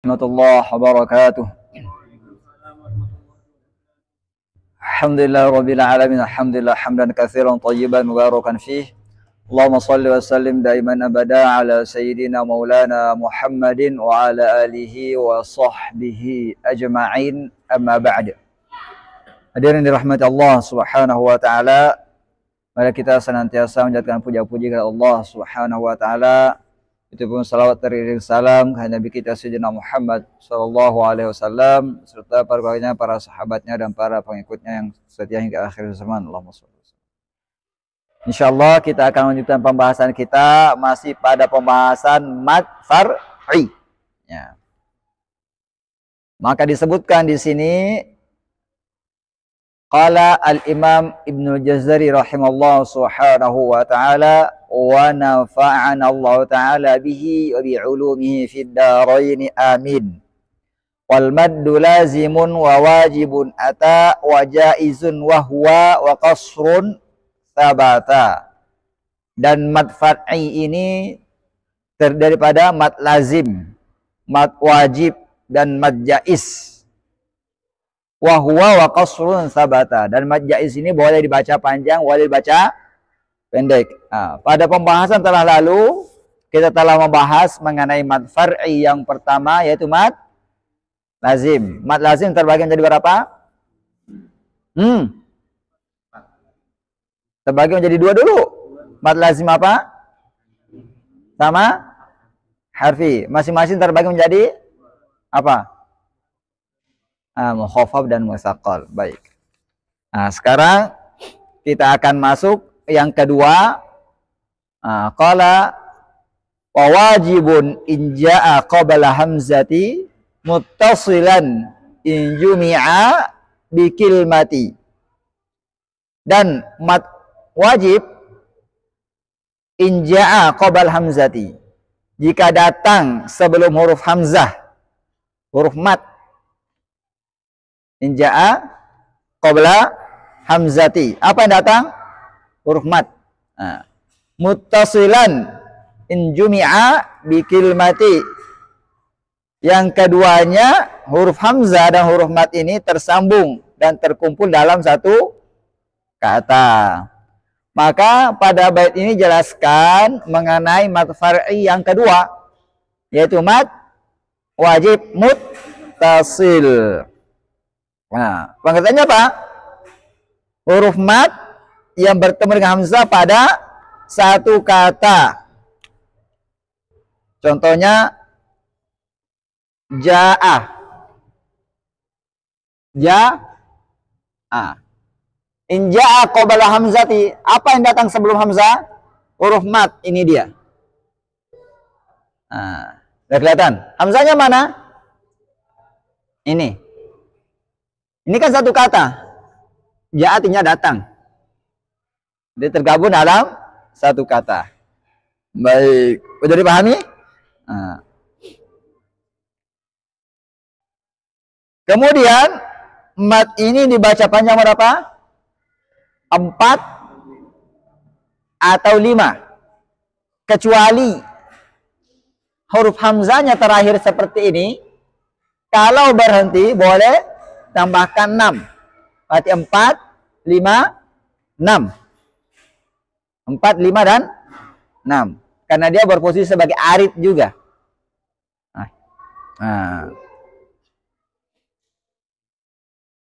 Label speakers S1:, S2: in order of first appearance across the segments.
S1: Warahmatullahi wabarakatuh. Alhamdulillah rabbil alamin. Alhamdulillah hamdan katsiran thayyiban mubarakan fih. Allahumma shalli wa sallim daiman abada ala sayyidina maulana Muhammadin wa ala alihi wa sahbihi ajma'in. Amma ba'd. Hadirin dirahmati Allah Subhanahu wa taala, mari kita senantiasa menjadikan puja-puji kepada Allah Subhanahu wa taala. Itu pun salawat teriring salam kepada Nabi kita Sayyidina Muhammad sallallahu alaihi wasallam serta para sahabatnya dan para pengikutnya yang setia hingga akhir zaman. Allahumma shalli. Insyaallah kita akan melanjutkan pembahasan kita masih pada pembahasan mad far'i. Ya. Maka disebutkan di sini qala al-Imam Ibnu Jazari rahimallahu subhanahu wa ta'ala wa nafa'ana Allah ta'ala bihi wa bi'ulumihi fid darain amin. Wal maddu lazimun wa wajibun ata wa jaizun wa huwa wa qasrun thabata. Dan mad far'i ini daripada mad lazim, mad wajib dan mad jaiz. Wa huwa wa qasrun thabata. Dan mad jaiz ini boleh dibaca panjang, boleh dibaca pendek. Nah, pada pembahasan telah lalu kita telah membahas mengenai mad far'i yang pertama yaitu mad lazim. Mad lazim terbagi menjadi berapa? Terbagi menjadi dua dulu. Mad lazim apa? Sama harfi. Masing-masing terbagi menjadi apa? Mukhaffaf dan musaqqal. Baik. Nah, sekarang kita akan masuk yang kedua. Qala wa wajibun in jaa qabla hamzati muttasilan in jumi'a bi kilmati. Dan mad wajib in jaa qabla hamzati, jika datang sebelum huruf hamzah, huruf mad. In jaa qabla hamzati, apa yang datang? Huruf mad. Muttasilan in jumi'a bi kilmati, yang keduanya huruf hamzah dan huruf mad ini tersambung dan terkumpul dalam satu kata. Maka pada bait ini jelaskan mengenai mad far'i yang kedua, yaitu mad wajib muttasil. Nah, pengertiannya apa? Huruf mad yang bertemu dengan hamzah pada satu kata. Contohnya ja'ah. Ja'ah. In ja'a qabla hamzati, apa yang datang sebelum hamzah? Huruf mad, ini dia. Sudah kelihatan? Hamzahnya mana? Ini. Ini kan satu kata. Ja artinya datang. Dia tergabung dalam satu kata. Baik. Sudah dipahami? Kemudian mad ini dibaca panjang berapa? 4 atau 5. Kecuali huruf hamzahnya terakhir seperti ini. Kalau berhenti boleh tambahkan 6. Berarti 4, 5, 6. 4, 5, dan 6. Karena dia berposisi sebagai arid juga.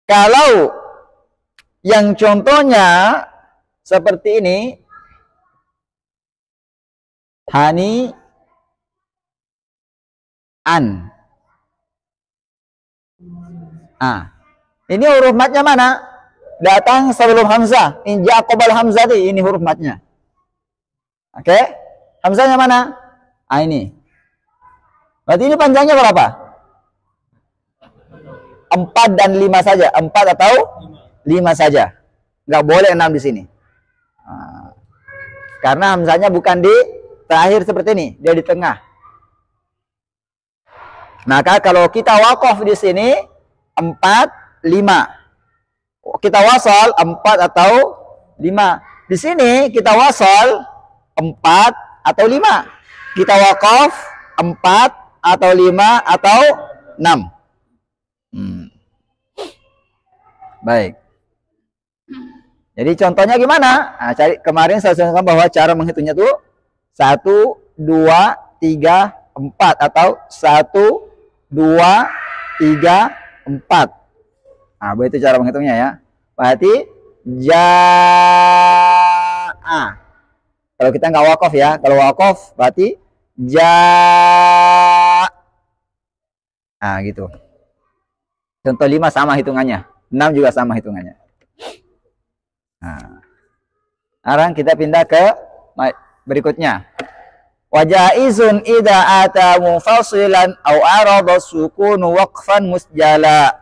S1: Kalau yang contohnya seperti ini, hani an. Ini huruf matnya mana? Datang sebelum hamzah. In ja'a qabla hamzati, ini huruf matnya. Oke? Hamzahnya mana? Ini. Berarti ini panjangnya berapa? 4 dan 5 saja. 4 atau 5 saja. Nggak boleh 6 di sini. Karena hamzahnya bukan di terakhir seperti ini, dia di tengah. Maka kalau kita waqaf di sini 4, 5. Kita wasal 4 atau 5. Di sini kita wasal 4 atau 5. Kita waqaf 4 atau 5 atau 6. Baik. Jadi contohnya gimana? Nah, kemarin saya sampaikan bahwa cara menghitungnya tuh 1, 2, 3, 4 atau 1, 2, 3, 4. Nah, begitu cara menghitungnya ya. Berarti ja'a. Kalau kita nggak wakof ya, kalau wakof berarti ja. Nah, gitu. Contoh 5 sama hitungannya, 6 juga sama hitungannya. Nah, sekarang kita pindah ke berikutnya. Wajaizun idza ata munfasilan aw arada sukun waqfan musjala.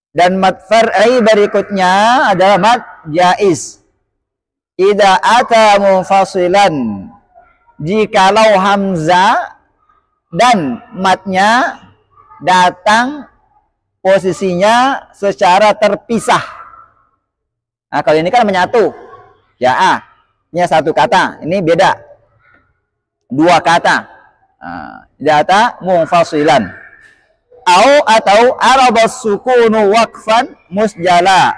S1: Dan mad far'i berikutnya adalah mad jaiz. Idza ata munfasilan, jikalau hamzah dan madnya datang posisinya secara terpisah. Nah, kalau ini kan menyatu. Ya, ini satu kata, ini beda. Dua kata. Data munfasilan. Atau arabas sukunu waqfan musjala.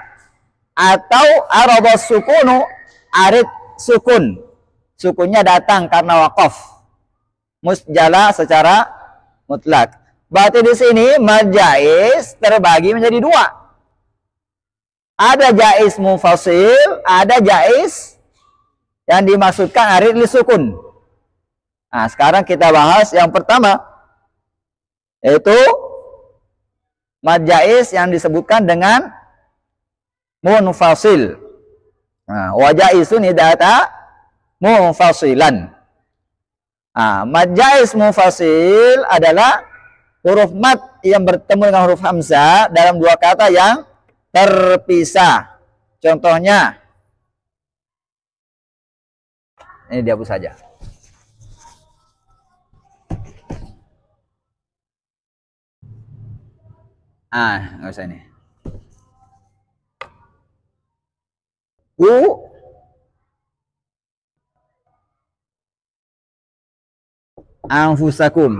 S1: Atau arabas sukunu arid sukun. Sukunnya datang karena waqaf. Musjala secara mutlak. Berarti di sini mad jaiz terbagi menjadi dua. Ada jaiz munfasil, ada jaiz yang dimaksudkan arid li sukun. Nah, sekarang kita bahas yang pertama, yaitu mad jaiz yang disebutkan dengan munfasil. Nah, wa jaizun idata munfasilan. Nah, mad jaiz munfasil adalah huruf mad yang bertemu dengan huruf hamzah dalam dua kata yang terpisah. Contohnya, ini dihapus saja. Nggak usah ini. Anfusakum.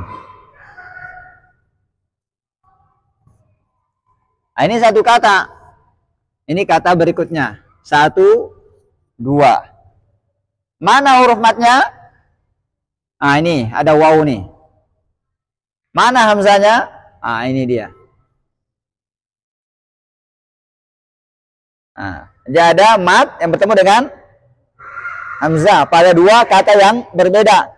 S1: Ini satu kata. Ini kata berikutnya. 1, 2. Mana huruf matnya? Ini ada waw nih. Mana hamzanya? Ini dia. Jadi ada mat yang bertemu dengan hamzah pada dua kata yang berbeda.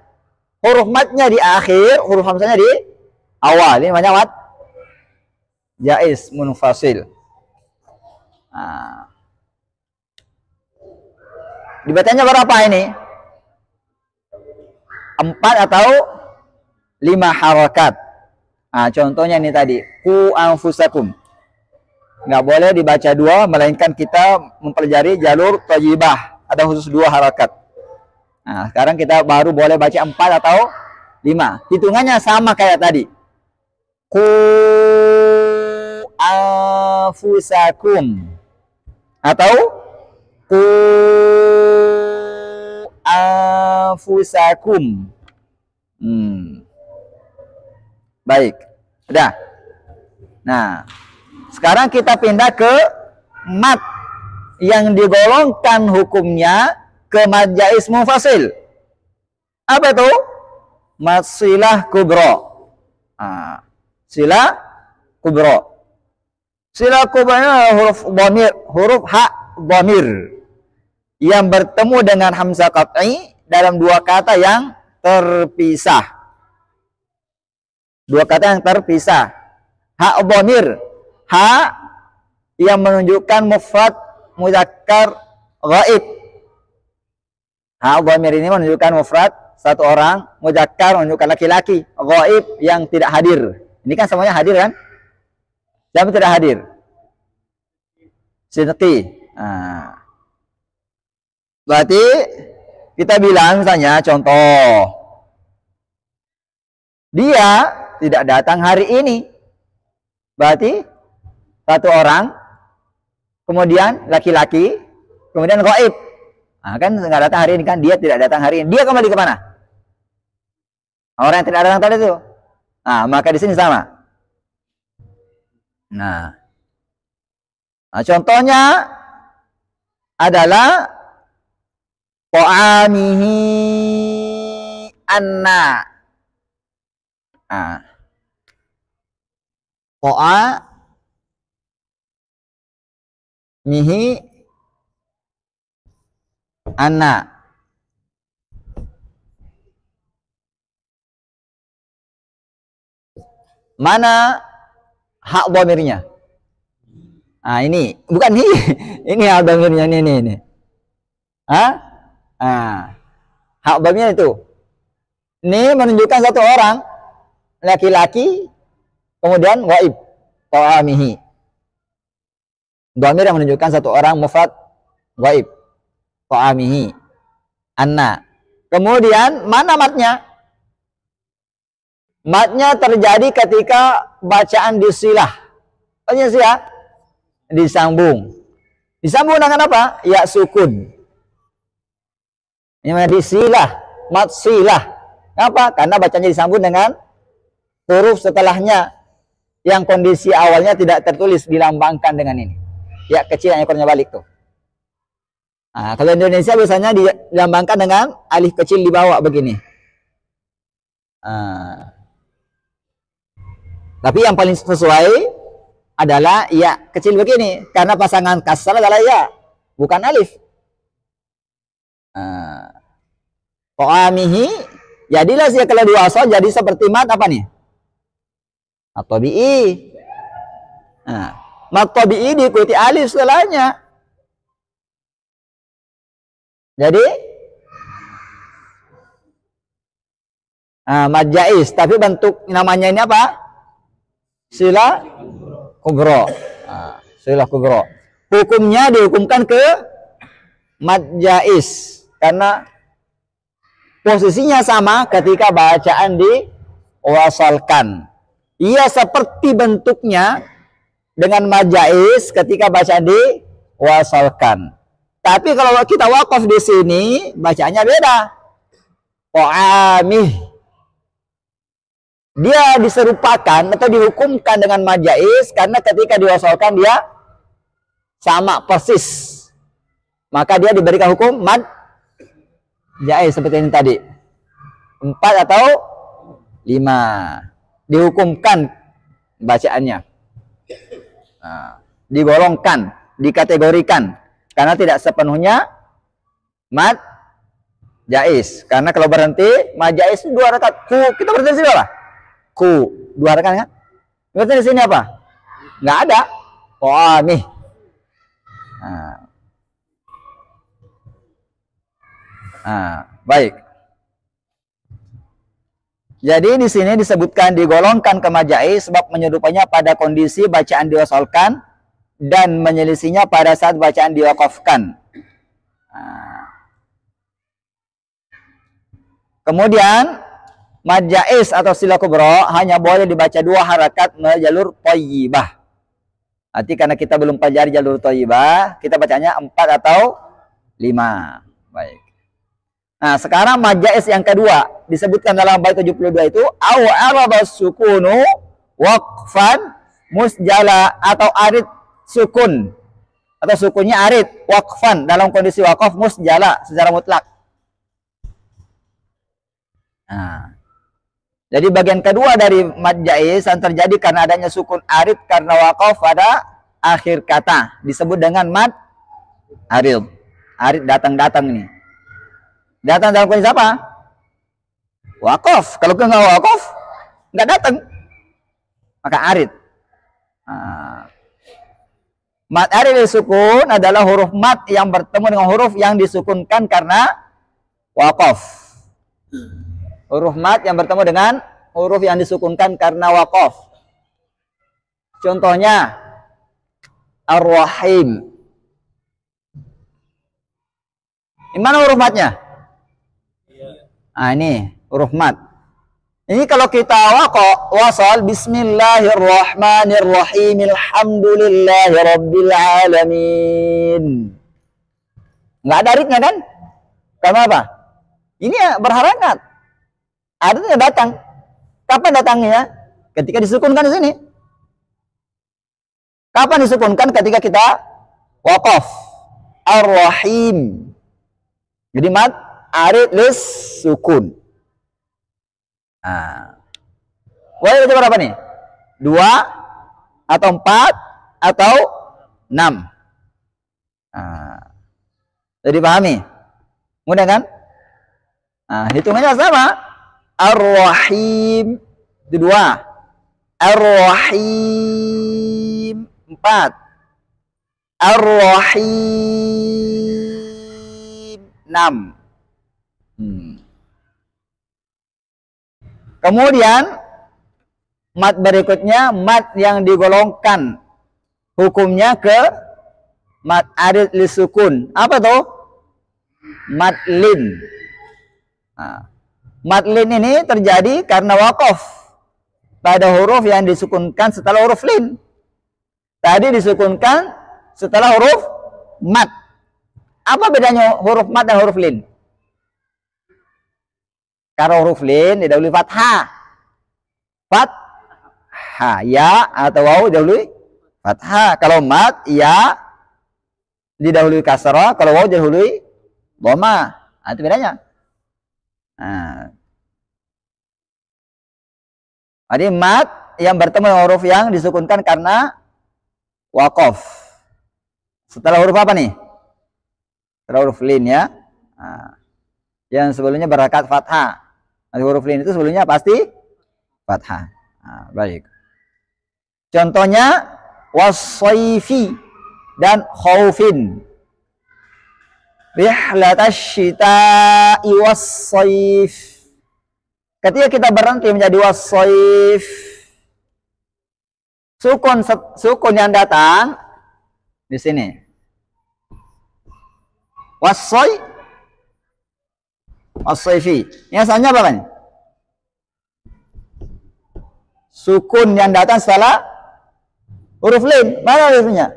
S1: Huruf matnya di akhir, huruf hamzahnya di awal. Ini namanya mat jaiz munfasil. Dibacanya berapa ini? 4 atau 5 harakat. Contohnya ini tadi, ku anfusakum. Nggak boleh dibaca 2, melainkan kita mempelajari jalur thayyibah. Ada khusus 2 harakat. Sekarang kita baru boleh baca 4 atau 5. Hitungannya sama kayak tadi. Ku anfusakum. Atau ku anfusakum. Baik. Udah. Nah, sekarang kita pindah ke mad yang digolongkan hukumnya ke mad jaiz munfasil. Apa itu? Mad silah kubro. Silah kubro. Silah kubronya huruf dhamir, huruf ha dhamir yang bertemu dengan hamzah qat'i dalam dua kata yang terpisah. Dua kata yang terpisah. Ha dhamir, ha yang menunjukkan mufrad mudzakkar ghaib. Ha dhamir ini menunjukkan mufrad satu orang, mudzakkar menunjukkan laki-laki, ghaib yang tidak hadir. Ini kan semuanya hadir kan? Siapa tidak hadir? Sidqi. Berarti kita bilang misalnya contoh, dia tidak datang hari ini. Berarti satu orang, kemudian laki-laki, kemudian ghaib. Kan nggak datang hari ini kan, dia tidak datang hari ini. Dia kembali ke mana? Orang yang tidak datang tadi itu Nah, maka di sini sama. Nah, contohnya adalah ta'amihi anna. Nah, ta'amihi anna. Mana hak dhamirnya? Nah, ini bukan ini hak dhamirnya ini. Hah? Nah, hak dhamirnya itu. Ini menunjukkan satu orang laki-laki kemudian gaib ta'amihi. Dhamir yang menunjukkan satu orang mufrad gaib ta'amihi anna. Kemudian mana matnya? Matnya terjadi ketika bacaan disilah. Bacaan silah disambung. Disambung dengan apa? Ya sukun. Ini disilah, mat silah. Kenapa? Karena bacanya disambung dengan huruf setelahnya yang kondisi awalnya tidak tertulis, dilambangkan dengan ini. Ya kecil yang ekornya balik tuh. Nah, kalau Indonesia biasanya dilambangkan dengan alif kecil di bawah begini. Tapi yang paling sesuai adalah ya kecil begini, karena pasangan kasar adalah ya, bukan alif. Ta'amihi, jadilah sih kalau diwasal jadi seperti mat apa nih? At-tabi'i. Mat tabi'i diikuti alif setelahnya. Jadi mad jaiz, tapi bentuk namanya ini apa? Sila kubro. Sila kubro. Hukumnya dihukumkan ke mad jaiz karena posisinya sama ketika bacaan diwasalkan. Ia seperti bentuknya dengan mad jaiz ketika bacaan diwasalkan. Tapi kalau kita wakaf di sini bacaannya beda. Ta'amih. Dia diserupakan atau dihukumkan dengan mad jaiz karena ketika diwasalkan dia sama persis. Maka dia diberikan hukum mad jaiz seperti ini tadi. 4 atau 5. Dihukumkan bacaannya. Digolongkan, dikategorikan karena tidak sepenuhnya mad jaiz. Karena kalau berhenti mad jaiz 2 rakaat. Kita berhenti di sini apa? 2 rakaat kan? Berarti di sini apa? Nggak ada. Nih. Baik. Jadi di sini disebutkan digolongkan ke mad jaiz sebab menyerupainya pada kondisi bacaan diwasalkan dan menyelisihinya pada saat bacaan diwakafkan. Kemudian mad jaiz atau sila kubro hanya boleh dibaca 2 harakat melalui jalur thayyibah. Arti karena kita belum pelajari jalur thayyibah, kita bacanya 4 atau 5. Baik. Nah, sekarang mad jaiz yang kedua disebutkan dalam bait 72 itu au araba sukunu waqfan musjala atau arid sukun atau sukunnya arid waqfan dalam kondisi waqaf musjala secara mutlak. Jadi bagian kedua dari mad jaiz yang terjadi karena adanya sukun arid karena waqaf pada akhir kata disebut dengan mad arid. Arid datang-datang ini. Datang dalam kondisi apa? Waqaf. Kalau nggak waqaf, nggak datang. Maka arid. Mad arid sukun adalah huruf mad yang bertemu dengan huruf yang disukunkan karena waqaf. Huruf mad yang bertemu dengan huruf yang disukunkan karena waqaf. Contohnya Ar-Rahim. Ini mana huruf madnya? Ini huruf mad. Ini kalau kita wasal bismillahirrahmanirrahim alhamdulillahi rabbil alamin. Nggak ada aridnya kan? Karena apa? Ini berharangat. Aridnya datang. Kapan datangnya? Ketika disukunkan di sini. Kapan disukunkan? Ketika kita waqaf. Ar-Rahim. Jadi mad arid lis sukun. Nah. Boleh baca berapa nih? 2 atau 4 atau 6. Nah. Jadi pahami? Mudah kan? Nah, hitungannya sama. Ar-Rahim itu 2. Ar-Rahim 4. Ar-Rahim 6. Kemudian mat berikutnya, mat yang digolongkan hukumnya ke mat arid lisukun. Apa tuh? Mat lin. Nah, mat lin ini terjadi karena waqaf pada huruf yang disukunkan setelah huruf lin. Tadi disukunkan setelah huruf mat. Apa bedanya huruf mat dan huruf lin? Kalau huruf lin didahului fathah. Fathah, ya atau waw didahului fathah. Kalau mat, ya didahului kasrah. Kalau waw didahului dhamma. Nah, itu bedanya. Nah. Jadi mat yang bertemu dengan huruf yang disukunkan karena waqaf. Setelah huruf apa nih? Setelah huruf lin ya. Nah. Yang sebelumnya berharokat fathah. Huruf lin itu sebelumnya pasti fathah. Nah, baik. Contohnya was-sayfi dan khaufin. Rihlatash syita'i was-sayf. Ketika kita berhenti menjadi was-sayf, sukun yang datang di sini. Was-sayfi. Ini asalnya apa kan? Sukun yang datang setelah huruf lin. Mana hurufnya?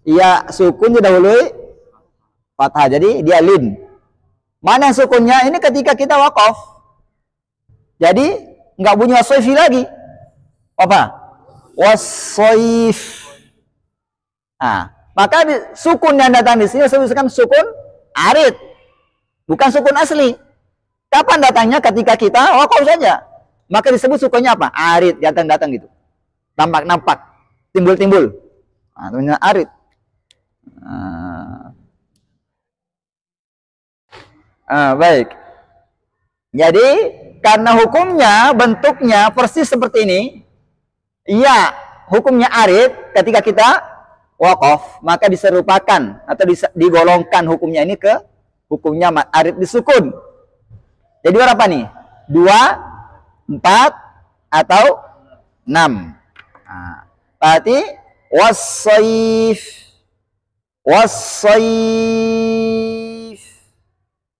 S1: Iya, sukun didahului fathah. Jadi dia lin. Mana sukunnya? Ini ketika kita waqaf. Jadi nggak bunyi was-sayfi lagi. Apa? Was-sayf. Nah, maka sukun yang datang di sini disebutkan sukun arid. Bukan sukun asli. Kapan datangnya? Ketika kita waqaf saja. Maka disebut sukunnya apa? Arid, datang-datang gitu. Nampak-nampak, timbul-timbul. Nah, namanya arid. Baik. Jadi, karena hukumnya, bentuknya persis seperti ini, iya, hukumnya arid ketika kita waqaf, maka diserupakan atau digolongkan hukumnya ini ke hukumnya arid disukun. Jadi berapa nih? 2, 4, atau 6. Nah, berarti was-sayf. Was-sayf.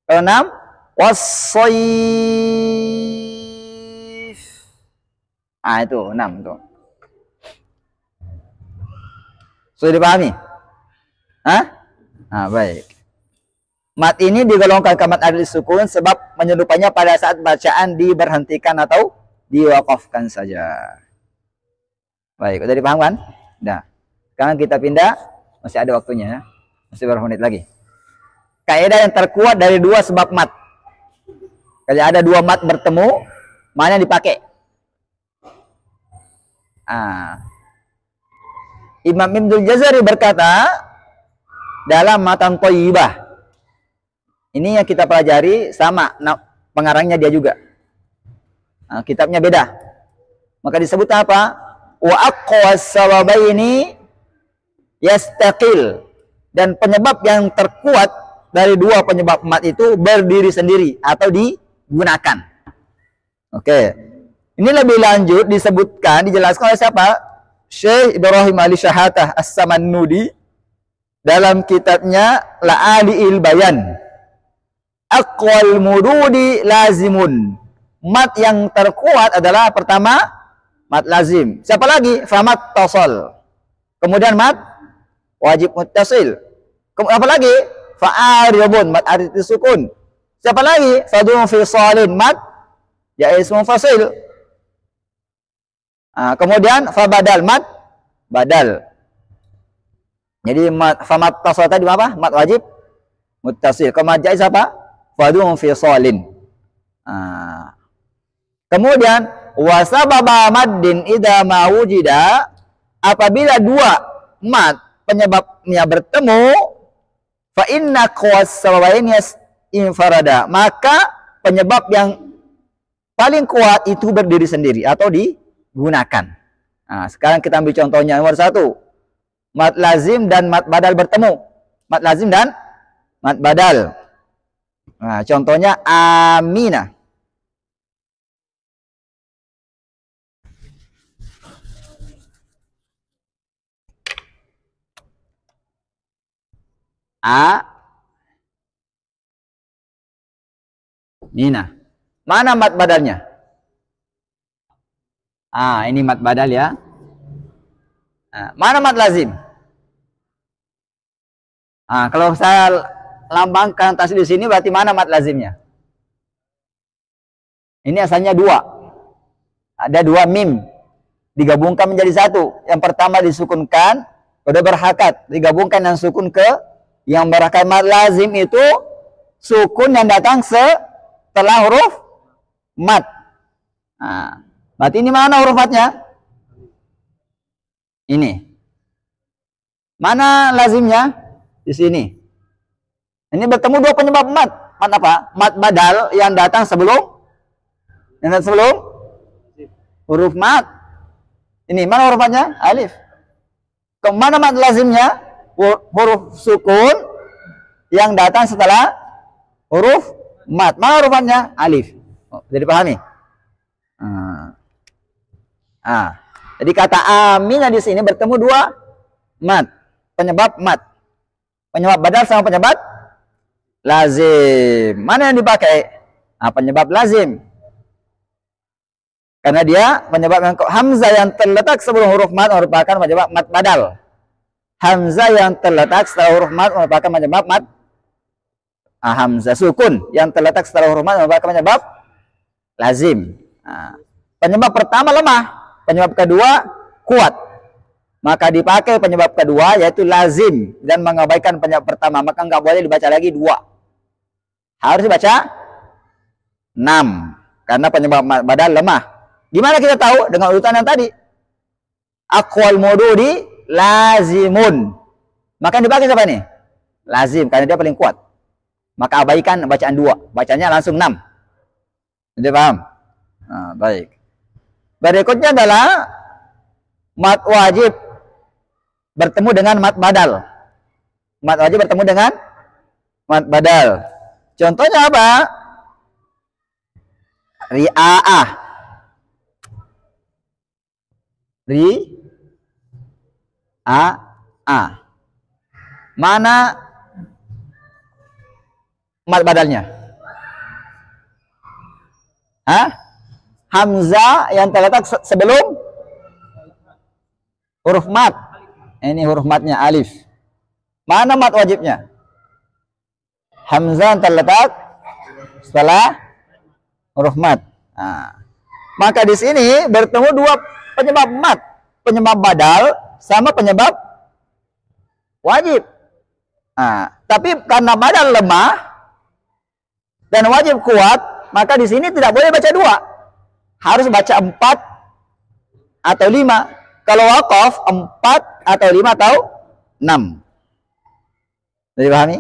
S1: Kalau 6, was-sayf. Nah, itu 6 tuh. Sudah dipahami? Hah? Nah, baik. Mat ini digolongkan ke mat arid sukun sebab menyerupainya pada saat bacaan diberhentikan atau diwakafkan saja. Baik, udah dipaham kan? Nah, sekarang kita pindah, masih ada waktunya ya. Masih beberapa menit lagi. Kaidah yang terkuat dari 2 sebab mat. Kalau ada 2 mat bertemu, mana yang dipakai? Imam Ibnul Jazari berkata dalam Matan Thayyibah. Ini yang kita pelajari sama, pengarangnya dia juga. Nah, kitabnya beda. Maka disebut apa? Wa aqwas sababaini yastaqil. Dan penyebab yang terkuat dari 2 penyebab mat itu berdiri sendiri atau digunakan. Oke. Ini lebih lanjut disebutkan, dijelaskan oleh siapa? Syekh Ibrahim Ali Syahatah As-Samannudi dalam kitabnya La'ali'il Bayan. Aqwal mududi lazimun. Mat yang terkuat adalah pertama mat lazim. Siapa lagi? Famat tasal. Kemudian mat wajib muttasil. Apa lagi? Fa'aribun, mat arid sukun. Siapa lagi? Fadun fi salin, mat jaiz munfasil. Kemudian fa badal mat badal. Jadi fa mat tasal tadi apa? Mat wajib muttasil. Kalau mat jaiz apa? Fadun fi salin. Kemudian wasababa maddin idza ma wujida, apabila dua mat penyebabnya bertemu, fa inna qawas sababain infarada, maka penyebab yang paling kuat itu berdiri sendiri atau digunakan. Sekarang kita ambil contohnya. Nomor 1, mat lazim dan mat badal bertemu. Mat lazim dan mat badal. Contohnya Aminah. Nina. Mana mat badalnya? Ini mat badal ya. Mana mat lazim? Kalau saya lambangkan tasdid di sini, berarti mana mat lazimnya? Ini asalnya 2. Ada 2 mim. Digabungkan menjadi 1. Yang pertama disukunkan, udah berhakat. Digabungkan yang sukun ke yang berhakat. Mat lazim itu sukun yang datang setelah huruf mat. Berarti ini mana huruf matnya? Ini. Mana lazimnya? Di sini. Ini bertemu 2 penyebab mat. Mat apa? Mat badal yang datang sebelum huruf mat. Ini mana huruf matnya? Alif. Kemana mat lazimnya? Huruf sukun yang datang setelah huruf mat. Mana huruf matnya? Alif. Jadi pahami? Jadi kata aminah di sini bertemu 2 mat. Penyebab mat. Penyebab badal sama penyebab lazim. Mana yang dipakai? Penyebab lazim. Karena dia penyebab yang hamzah yang terletak sebelum huruf mat merupakan penyebab mat badal. Hamzah yang terletak setelah huruf mat merupakan penyebab mat. Hamzah sukun yang terletak setelah huruf mat merupakan penyebab lazim. Penyebab pertama lemah, penyebab kedua kuat. Maka dipakai penyebab kedua yaitu lazim dan mengabaikan penyebab pertama. Maka nggak boleh dibaca lagi 2. Harus dibaca 6. Karena penyebab badal lemah. Gimana kita tahu? Dengan urutan yang tadi. Aqwal mududi lazimun. Maka dipakai siapa ini? Lazim, karena dia paling kuat. Maka abaikan bacaan 2. Bacanya langsung 6. Jadi paham? Baik. Berikutnya adalah mat wajib bertemu dengan mat badal. Mat wajib bertemu dengan mat badal. Contohnya apa? Ri'a'ah. Ri'a'ah. Mana mat badalnya? Hamzah yang terletak sebelum huruf mat. Ini huruf matnya alif. Mana mat wajibnya? Hamzah yang terletak setelah huruf mat. Maka di sini bertemu 2 penyebab mat, penyebab badal sama penyebab wajib. Tapi karena badal lemah dan wajib kuat, maka di sini tidak boleh baca 2. Harus baca 4 atau 5. Kalau waqaf 4 atau 5 atau 6. Jadi pahami?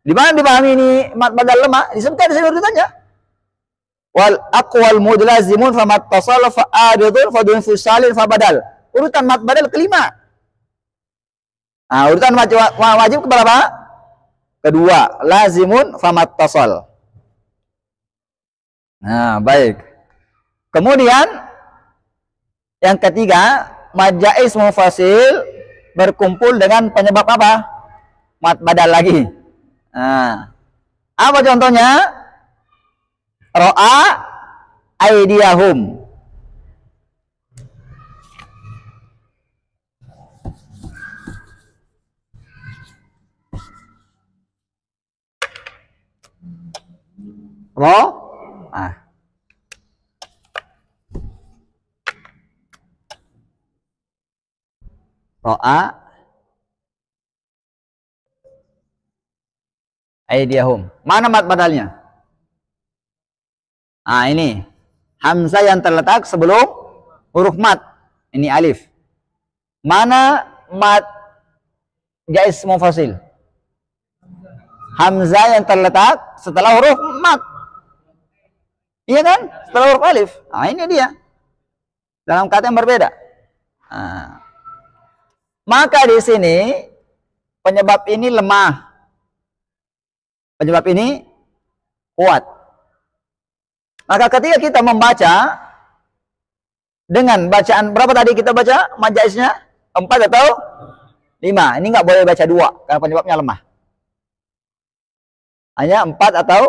S1: Di mana dipahami ini mat badal lemah? Disebutkan di sini urutannya. Wal aqwal mudlazimun fa mat tasal fa adidun fa dun fusalin fa badal. Urutan mat badal kelima. Urutan wajib keberapa? Kedua, lazimun fa mat tasal. Baik. Kemudian yang ketiga, mat jaiz mufasil berkumpul dengan penyebab apa? Mat badal lagi. Apa contohnya? Ro'a aidiyahum. Ra'a aydiyahum. Mana mat badalnya? Ah, ini hamzah yang terletak sebelum huruf mat. Ini alif. Mana mat jaiz munfasil? Hamzah yang terletak setelah huruf mat. Iya kan? Setelah huruf alif. Ah, ini dia. Dalam kata yang berbeda. Ah. Maka di sini penyebab ini lemah. Penyebab ini kuat. Maka ketika kita membaca dengan bacaan berapa tadi kita baca majaiznya? 4 atau 5. Ini nggak boleh baca 2 karena penyebabnya lemah. Hanya 4 atau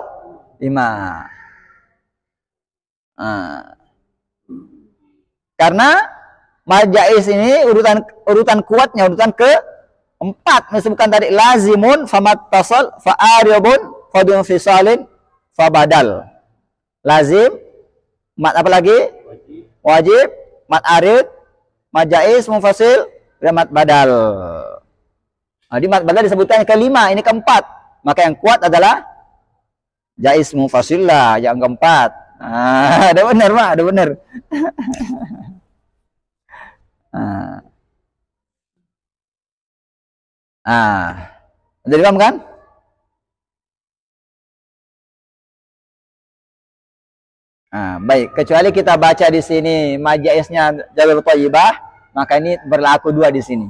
S1: 5. Karena majaiz ini urutan kuatnya urutan ke-4. Disebutkan tadi lazimun famat tasal fa'aribun fadun fisalin fabadal. Lazim, mat apa lagi? Wajib, mat arid, mat jaiz, munfasil, dan mat badal. Nah, di mat badal disebutkan kelima, ini keempat. Maka yang kuat adalah jaiz munfasil lah, yang keempat. Ah, ada benar, Mak, ada benar. Jadi paham kan? Baik, kecuali kita baca di sini majaiznya jalur thayyibah, maka ini berlaku 2 di sini.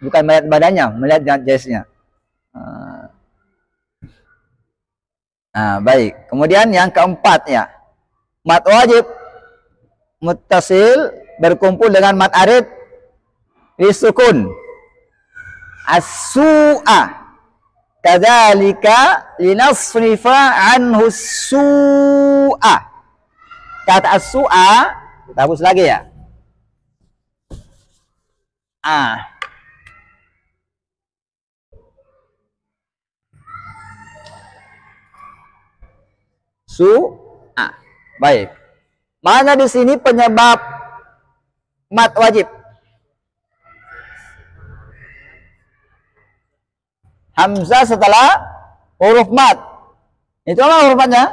S1: Bukan melihat badannya, melihat jaiznya. Baik. Kemudian yang keempat ya. Mat wajib muttasil berkumpul dengan mat arid disukun. As-su'a. Kadzalika linasrifa anhu su'a. Kata as-su'a kita hapus lagi ya. Su'a. Baik. Mana di sini penyebab mat wajib? Hamzah setelah huruf mat. Itu apa huruf matnya?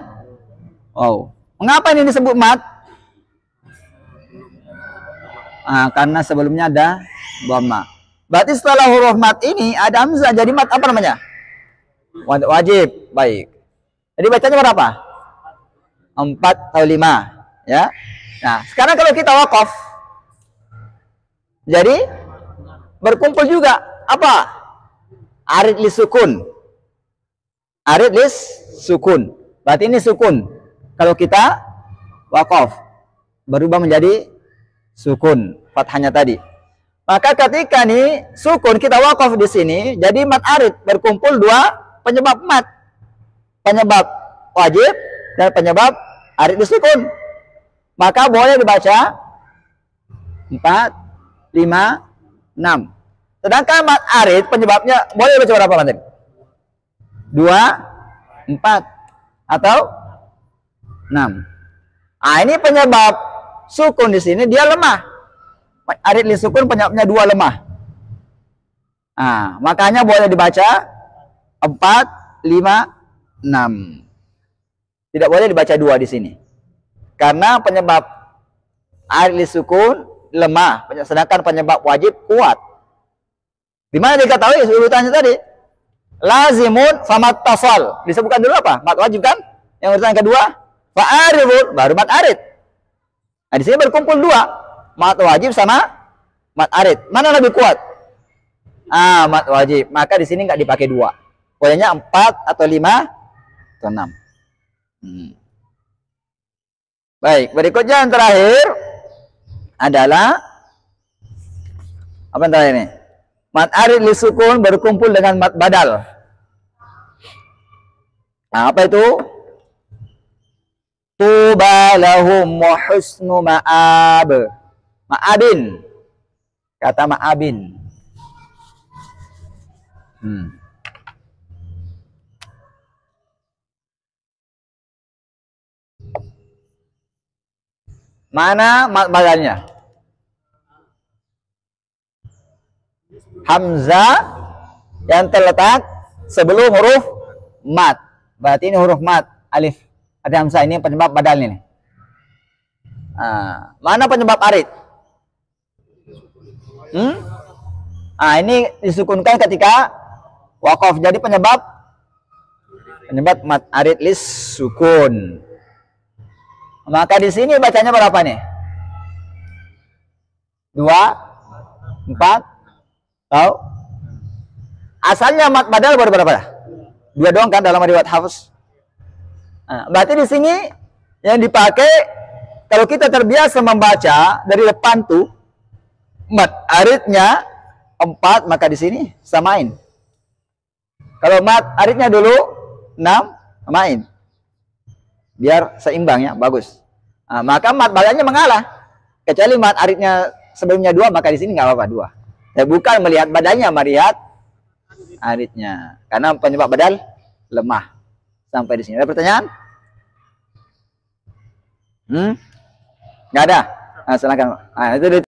S1: Oh. Mengapa ini disebut mat? Karena sebelumnya ada dhamma. Berarti setelah huruf mat ini ada hamzah, jadi mat apa namanya? Wajib. Baik. Jadi bacanya berapa? 4 atau 5, ya. Nah, sekarang kalau kita wakaf, jadi berkumpul juga apa? Arid lis sukun. Arid lis sukun. Berarti ini sukun. Kalau kita wakaf berubah menjadi sukun fathahnya tadi. Maka ketika nih sukun kita wakaf di sini, jadi mat arid berkumpul 2 penyebab mat. Penyebab wajib dan penyebab arid disukun. Maka boleh dibaca 4, 5, 6. Sedangkan mat arid penyebabnya boleh dibaca berapa nanti? 2, 4 atau 6. Ini penyebab sukun di sini dia lemah. Arid li sukun penyebabnya 2 lemah. Makanya boleh dibaca 4, 5, 6. Tidak boleh dibaca 2 di sini. Karena penyebab arid li sukun lemah, sedangkan penyebab wajib kuat. Di mana diketahui urutannya tadi? Lazimun famat tasal. Disebutkan dulu apa? Mat wajib kan? Yang urutan kedua fa'aribun, baru mat arid. Nah, di sini berkumpul 2, mat wajib sama mat arid. Mana lebih kuat? Mat wajib. Maka di sini nggak dipakai 2. Pokoknya 4 atau 5 atau 6. Baik, berikutnya yang terakhir adalah apa yang terakhir ini? Mat arid li sukun berkumpul dengan mat badal. Apa itu? Tuba lahum wa husnu ma'ab. Ma'abin. Kata ma'abin. Mana mat badalnya? hamzah yang terletak sebelum huruf mat. Berarti ini huruf mat, alif. Ada hamzah, ini penyebab badal ini. Mana penyebab arid? Ini disukunkan ketika waqaf. Jadi penyebab mat arid lis sukun. Maka di sini bacanya berapa nih? 2, 4, tahu? Asalnya mat badal baru berapa? 2 doang kan dalam riwayat Hafs. Berarti di sini yang dipakai kalau kita terbiasa membaca dari depan tuh mat aridnya 4, maka di sini samain. Kalau mat aridnya dulu 6, samain. Biar seimbang ya, bagus. Maka mat badalnya mengalah. Kecuali mat aridnya sebelumnya 2, maka di sini nggak apa-apa 2. Bukan melihat badalnya, melihat aridnya. Karena penyebab badal lemah. Sampai di sini. Ada pertanyaan? Nggak ada? Silakan. Itu